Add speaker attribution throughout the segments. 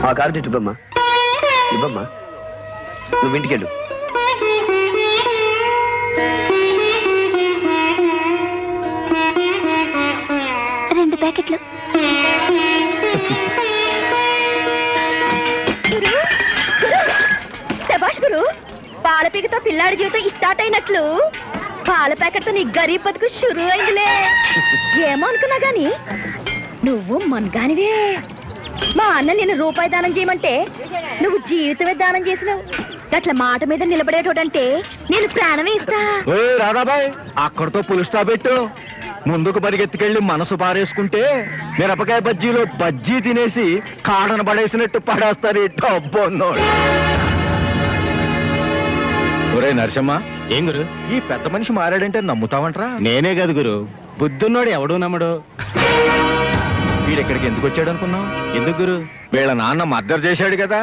Speaker 1: ఆ కారు ఇవ్వమ్మా, ఇవ్వమ్మా. నువ్వు ఇంటికెళ్ళు.
Speaker 2: రెండు ప్యాకెట్లు. శభాష్ గురు, పాల పీకతో పిల్లాడి జీవితం స్టార్ట్ అయినట్లు పాల ప్యాకెట్తో నీ గరీబ్ బతుకు షురు అయిందిలే. ఏమో అనుకున్నా గాని నువ్వు మన్గానివే. మా అన్న నేను రూపాయి దానం చేయమంటే నువ్వు జీవితమే దానం చేసినావు. అట్లా మాట మీద నిలబడేటోడంటే నేను ప్రాణమే ఇస్తా.
Speaker 3: రాధాబాయ్, అక్కడితో పులి స్టాప్ పెట్టు. ముందుకు పరిగెత్తుకెళ్ళి మనసు పారేసుకుంటే మిరపకాయ బజ్జీలో బజ్జీ తినేసి కాడను పడేసినట్టు పడేస్తారు. డబ్బున్నోడు. ఒరే నరసమ్మ,
Speaker 4: ఏం గురు?
Speaker 3: ఈ పెద్ద మనిషి మారాడంటే నమ్ముతావంటరా?
Speaker 4: నేనే కాదు గురు, బుద్ధున్నోడు ఎవడూ నమ్మడు.
Speaker 3: వీడెక్కడికి ఎందుకు వచ్చాడు అనుకున్నావు?
Speaker 4: ఎందుకు గురు?
Speaker 3: వీళ్ళ నాన్న మర్డర్ చేశాడు కదా.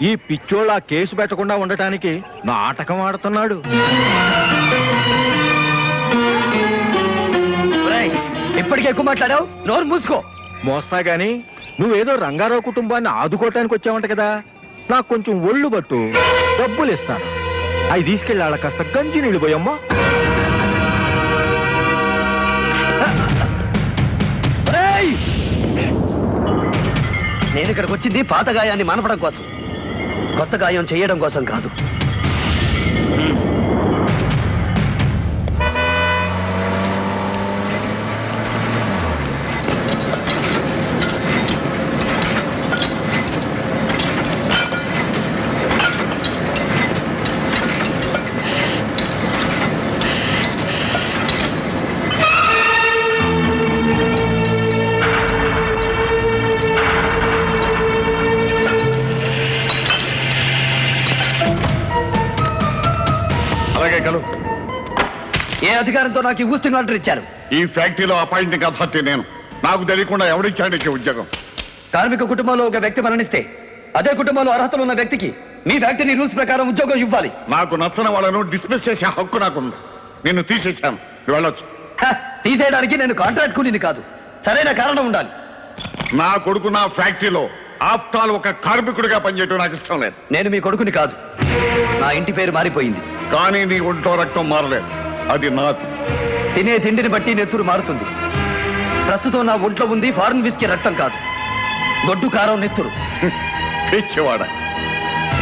Speaker 3: ఈ పిచ్చోళ్ళు ఆ కేసు పెట్టకుండా ఉండటానికి నాటకం ఆడుతున్నాడు.
Speaker 1: ఇప్పటికే ఎక్కువ మాట్లాడావు, నోరు మూసుకో.
Speaker 3: మోస్తా గాని నువ్వేదో రంగారావు కుటుంబాన్ని ఆదుకోవటానికి వచ్చావంట కదా. నాకు కొంచెం ఒళ్ళు పట్టు, డబ్బులు ఇస్తాను. అవి తీసుకెళ్ళి వాళ్ళ కాస్త గంజి నీళ్ళు పోయమ్మా.
Speaker 1: నేను ఇక్కడికి వచ్చింది పాత గాయాన్ని మానపడం కోసం, కొత్త గాయం చేయడం కోసం కాదు. ఏ అధికారంతో నాకు ఈ ఊస్టింగ్ ఆర్డర్ ఇచ్చారు?
Speaker 5: ఈ ఫ్యాక్టరీలో అపాయింటింగ్ అభ్యర్థి నేను. నాకు తెలియకుండా ఎవడిచ్చాడు ఈ ఉద్యోగం?
Speaker 1: కార్మిక కుటుంబంలో ఒక వ్యక్తి మరణిస్తే అదే కుటుంబంలో అర్హతలు ఉన్న వ్యక్తికి మీ ఫ్యాక్టరీ రూల్స్ ప్రకారం ఉద్యోగం ఇవ్వాలి.
Speaker 5: నాకు నచ్చని వాళ్ళను డిస్మిస్ చేసే హక్కు నాకుంది. నిన్ను తీసేశాను, వెళ్ళొచ్చు.
Speaker 1: తీసేయడానికి నేను కాంట్రాక్ట్ కూలీని కాదు, సరైన కారణం ఉండాలి.
Speaker 5: నా కొడుకు నా ఫ్యాక్టరీలో ఆఫ్టర్ ఒక కార్మికుడిగా పనిచేయడం నాకు ఇష్టం లేదు.
Speaker 1: నేను మీ కొడుకుని కాదు, నా ఇంటి పేరు మారిపోయింది.
Speaker 5: కానీ నీ ఒంట్లో రక్తం మారలేదు, అది నాది.
Speaker 1: తినే తిండిని బట్టి నెత్తురు మారుతుంది. ప్రస్తుతం నా ఒంట్లో ఉంది ఫారెన్ విస్కీ రక్తం కాదు, గొడ్డు కారం నెత్తురు.
Speaker 5: పిచ్చివాడ,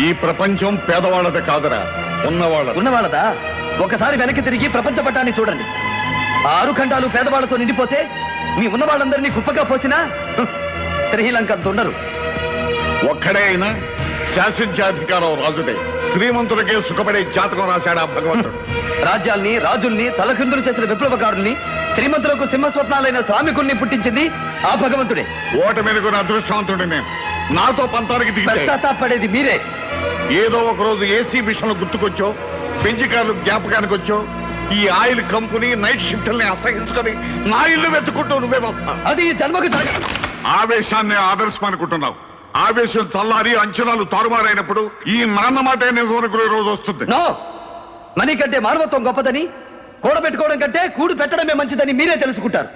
Speaker 5: ఈ ప్రపంచం పేదవాళ్ళది కాదురా,
Speaker 1: ఉన్నవాళ్ళదా? ఒకసారి వెనక్కి తిరిగి ప్రపంచ పట్టాన్ని చూడండి. 6 ఖండాలు పేదవాళ్లతో నిండిపోతే మీ ఉన్న వాళ్ళందరినీ కుప్పగా పోసినా శ్రీలంకంత ఉండరు.
Speaker 5: ఒక్కడే అయినా శాసించాధికారం రాజుడే. శ్రీమంతులకే సుఖపడే జాతకం రాశాడు ఆ భగవంతుడు.
Speaker 1: రాజ్యాల్ని రాజుల్ని తలకిందులు చేసిన విప్లవకారుల్ని, శ్రీమంతులకు సింహస్వప్నాలైన శ్రామికుల్ని పుట్టించింది ఆ భగవంతుడే.
Speaker 5: ఓటమినుకున్న అదృష్టవంతుడు నేను. నాతో పంతానికి దిగితే
Speaker 1: పశ్చాత్తాపడేది మీరే.
Speaker 5: ఏదో ఒక రోజు ఏసీ మిషన్లు గుర్తుకొచ్చో, పెంచికారులు జ్ఞాపకానికి వచ్చో, ఈ ఆయిల్ కంపెనీ నైట్ షిఫ్ట్ల్ని అసహించుకొని నా ఇల్లు వెతుక్కుంటూ నువ్వే వస్తా.
Speaker 1: అది ఈ జన్మకు
Speaker 5: ఆవేశాన్ని ఆదర్శం అనుకుంటున్నావు. ఆవేశం చల్లారి అంచనాలు తారుమారైనప్పుడు ఈ నాన్న మాట నిజం అనుకునే రోజు వస్తుంది.
Speaker 1: మనీ కంటే మానవత్వం గొప్పదని, కూడబెట్టుకోవడం కంటే కూడు పెట్టడమే మంచిదని మీరే తెలుసుకుంటారు.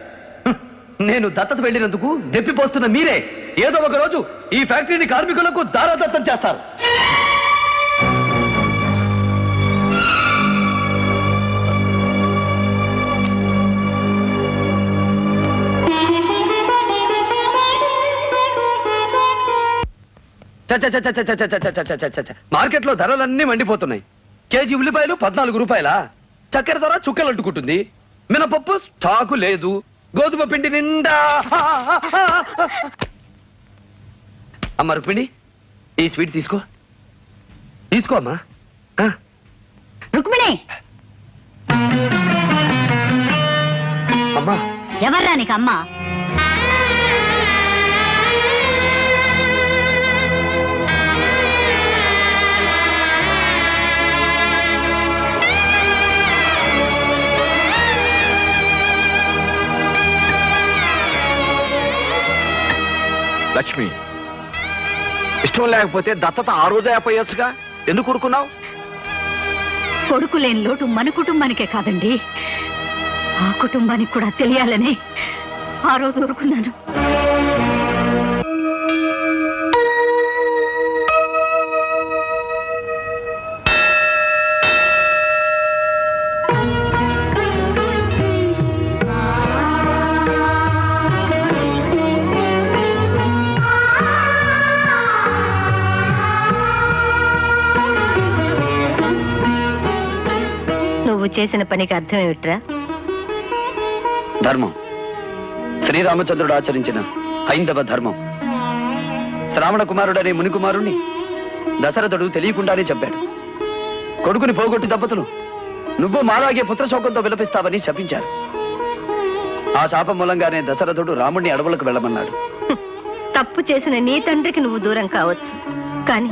Speaker 1: నేను దత్తత వెళ్ళినందుకు దెప్పిపోస్తున్న మీరే ఏదో ఒక రోజు ఈ ఫ్యాక్టరీని కార్మికులకు దారాదత్తం చేస్తారు. మార్కెట్లో ధరలన్నీ మండిపోతున్నాయి. కేజీ ఉల్లిపాయలు 14 రూపాయల, చక్కెర ధర చుక్కలు అంటుకుంటుంది. మినపప్పు స్టాకు లేదు, గోధుమ పిండి నిండా. అమ్మ రుక్మిణి, ఈ స్వీట్ తీసుకో. తీసుకో అమ్మా.
Speaker 2: రుక్మిణి,
Speaker 1: అమ్మా.
Speaker 2: ఎవర్రా నీకు అమ్మా?
Speaker 3: లక్ష్మి, ఇష్టం లేకపోతే దత్తత ఆ రోజే అయిపోయొచ్చుగా, ఎందుకు ఊరుకున్నావు?
Speaker 2: కొడుకు లేని లోటు మన కుటుంబానికే కాదండి, ఆ కుటుంబానికి కూడా తెలియాలని ఆ రోజు ఊరుకున్నాను. చేసిన పనికి అర్థం ఏమిట్రా?
Speaker 1: ధర్మం. శ్రీరామచంద్రుడు ఆచరించిన హైందవ ధర్మం. శ్రావణ కుమారుడనే మునికుమారుణ్ణి దశరథుడు తెలియకుండానే చంపాడు. కొడుకుని పోగొట్టి దంపతులు నువ్వు మాలాగే పుత్రశోకంతో విలపిస్తావని శపించారు. ఆ శాపం మూలంగానే దశరథుడు రాముణ్ణి అడవులకు వెళ్ళమన్నాడు.
Speaker 2: తప్పు చేసిన నీ తండ్రికి నువ్వు దూరం కావచ్చు, కానీ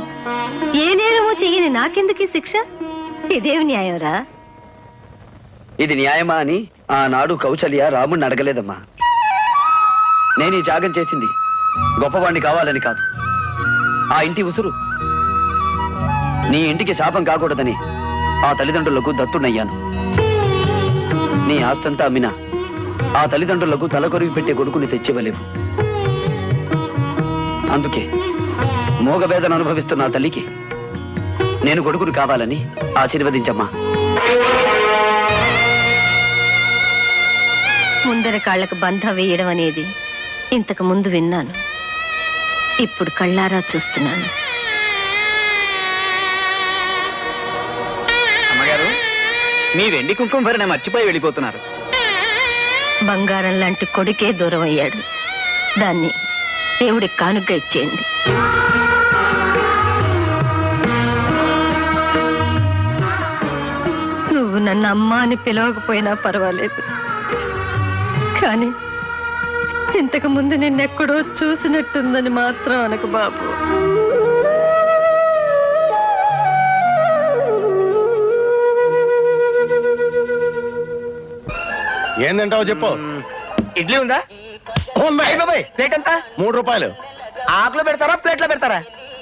Speaker 2: ఏ నేరమో చెయ్యని నాకెందుకీ శిక్ష? ఇదేమి న్యాయంరా?
Speaker 1: ఇది న్యాయమా అని ఆనాడు కౌసల్య రాముణ్ణి అడగలేదమ్మా. నేను ఈ త్యాగం చేసింది గొప్పవాణ్ణి కావాలని కాదు. ఆ ఇంటి ఉసురు నీ ఇంటికి శాపం కాకూడదని ఆ తల్లిదండ్రులకు దత్తునయ్యాను. నీ ఆస్తంతా అమ్మినా ఆ తల్లిదండ్రులకు తలకొరివి పెట్టే కొడుకుని తెచ్చివ్వలేవు. అందుకే మోగవేదన అనుభవిస్తున్న ఆ తల్లికి నేను కొడుకుని కావాలని ఆశీర్వదించమ్మా.
Speaker 2: ముందర కాళ్లకు బంధ వేయడం అనేది ఇంతకు ముందు విన్నాను, ఇప్పుడు కళ్ళారా చూస్తున్నాను.
Speaker 4: అమ్మగారు, మీ వెండి కుంకుమ భరణ మర్చిపోయి వెళ్ళిపోతున్నారు.
Speaker 2: బంగారం లాంటి కొడుకే దూరం అయ్యాడు. దాన్ని దేవుడికి కానుగ్గా ఇచ్చేయండి. నువ్వు నన్ను అమ్మ అని పిలవకపోయినా పర్వాలేదు, కానీ ఇంతకు ముందు నిన్నెక్కడో చూసినట్టుందని మాత్రం అనకు బాబు.
Speaker 5: ఏందంటావు చెప్పు.
Speaker 4: ఇడ్లీ ఉందా? ప్లేట్ ఎంత?
Speaker 5: 3 రూపాయలు.
Speaker 4: ఆకులో పెడతారా, ప్లేట్లో పెడతారా?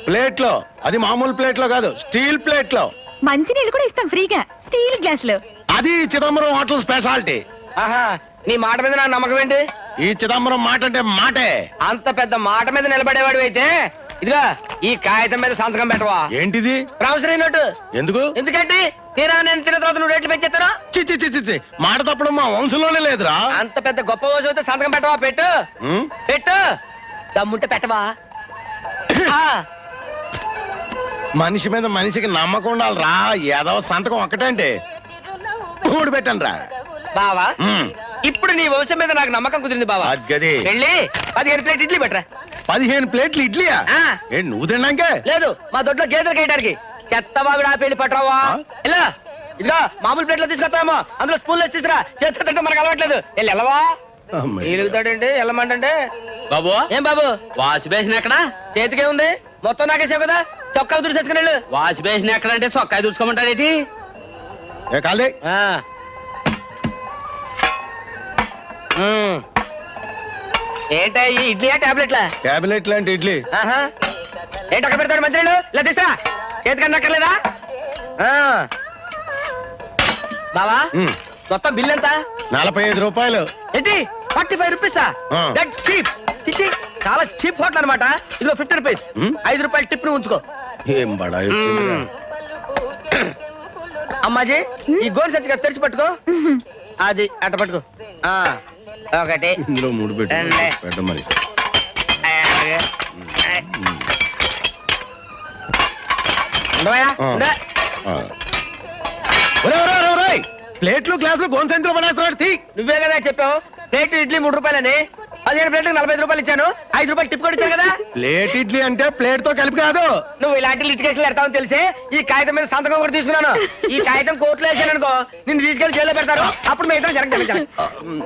Speaker 5: ప్లేట్లో. అది మామూలు ప్లేట్లో కాదు, స్టీల్ ప్లేట్లో.
Speaker 2: మంచి నీళ్ళు కూడా ఇస్తాం ఫ్రీగా, స్టీల్ గ్లాసులు.
Speaker 5: అది చిదంబరం హోటల్ స్పెషాలిటీ.
Speaker 4: ఆహా, నీ మాట మీద నా నమ్మకం ఏంటి?
Speaker 5: ఈ చిదంబరం మాట అంటే మాటే.
Speaker 4: అంత పెద్ద మాట మీద నిలబడేవాడు అయితే ఇదిగా ఈ కాగితం మీద సంతకం పెట్టవా?
Speaker 5: ఏంటిది?
Speaker 4: Promissory note.
Speaker 5: ఎందుకు?
Speaker 4: ఎందుకంటే తీరా నేను తిన్న తర్వాత నువ్వు రేట్లు పెంచేస్తారా?
Speaker 5: చిచ్చి చిచ్చి చిచ్చి, మాట తప్పడం మా వంశంలోనే లేదురా.
Speaker 4: అంత పెద్ద గొప్ప రోజు అయితే సంతకం పెట్టవా? పెట్టు
Speaker 5: ఉం?
Speaker 4: పెట్టు, దమ్ముంటే పెట్టవా? ఆ,
Speaker 5: మనిషి మీద మనిషికి నమ్మకం ఉండాలిరా. ఏదో సంతకం ఒక్కటంటే 3 పెట్టండి రా.
Speaker 4: బావా, ఇప్పుడు నీ వంశం మీద నాకు నమ్మకం కుదిరింది బావా.
Speaker 5: గది
Speaker 4: వెళ్ళి 15 ప్లేట్ ఇడ్లీ పెట్టరా.
Speaker 5: 15 ప్లేట్లు ఇడ్లీయా?
Speaker 4: ఆ.
Speaker 5: ఏంటి నువ్వు తిన్నాకే?
Speaker 4: లేదు, మా దొడ్లో గేదెలు కేయడానికి. చెత్తవాగుడు ఆపేళ్ళి పట్టరావా? ఇలా ఇదిగా మామూలు ప్లేట్లో తీసుకొస్తామో, అందులో స్పూన్లో తీసుకురా. చేతితో తింటే మనకు అలవాట్లేదు. వెళ్ళి వెళ్ళవా? ఎలుగుతాడండి వెళ్ళమంటే. బాబు, ఏం బాబు, వాష్ బేసిన్ ఎక్కడ? చేతికే ఉంది, మొత్తం నాకేసావు కదా. చొక్కా దుడిసేసుకుని వెళ్ళు. వాష్ బేసిన్ ఎక్కడ అంటే చొక్కా దుడుచుకోమంటారేటి?
Speaker 5: ఏ కాలే.
Speaker 4: ఏంటా ఈ ఇడ్లీయా టాబ్లెట్లా?
Speaker 5: క్యాబినెట్ లాంటి ఇడ్లీ.
Speaker 4: ఆహా, ఏంటి అక్కడ పెడతాడు మంత్రులు? ఇలా తీసా, చేతికన్నా అక్కర్లేదా? బావా, మొత్తం బిల్ ఎంత?
Speaker 5: 45 రూపాయలు.
Speaker 4: ఏంటి 45 రూపీసా? That cheap. ఇచ్చి చాలా చీప్ హోటల్ అనమాట. ఇదిగో 50 రూపీస్. 5 రూపాయలు టిప్ ను ఉంచుకో.
Speaker 5: ఏం బడా వచ్చిందిరా.
Speaker 4: అమ్మాజీ, ఈ గోల్డ్ సచ్చిగా తెరిచి పట్టుకో. అది అట్ట పట్టుకో. ఒకటి,
Speaker 5: ఇందులో 3 పెట్టు.
Speaker 4: రెండే.
Speaker 5: పెట్ట మరి.
Speaker 4: ఉండవయ్యా? ఉండే.
Speaker 5: ఆ. ఒరేయ్, ఒరేయ్, ఒరేయ్, ఒరేయ్. ప్లేట్లు గ్లాసులు గోన్సెంటర్ పడేస్తున్నాడు. తీ.
Speaker 4: నువ్వే కదా చెప్పావు ప్లేట్ ఇడ్లీ 3 రూపాయలని. 15 ప్లేట్లకు 45 రూపాయలు ఇచ్చాను. 5 రూపాయలు టిప్ కూడా ఇచ్చాను కదా.
Speaker 5: ప్లేట్ ఇడ్లీ అంటే ప్లేట్ తో కలిపి కాదు.
Speaker 4: నువ్వు ఇలాంటి లిటికేషన్ పెడతావని తెలిసి ఈ కాగితం మీద సంతకం కూడా తీసుకున్నాను. ఈ కాగితం కోర్టులో వేసాను అనుకో, నిన్ను తీసుకెళ్లి జైల్లో పెడతారు. అప్పుడు మిగతా జరగదు.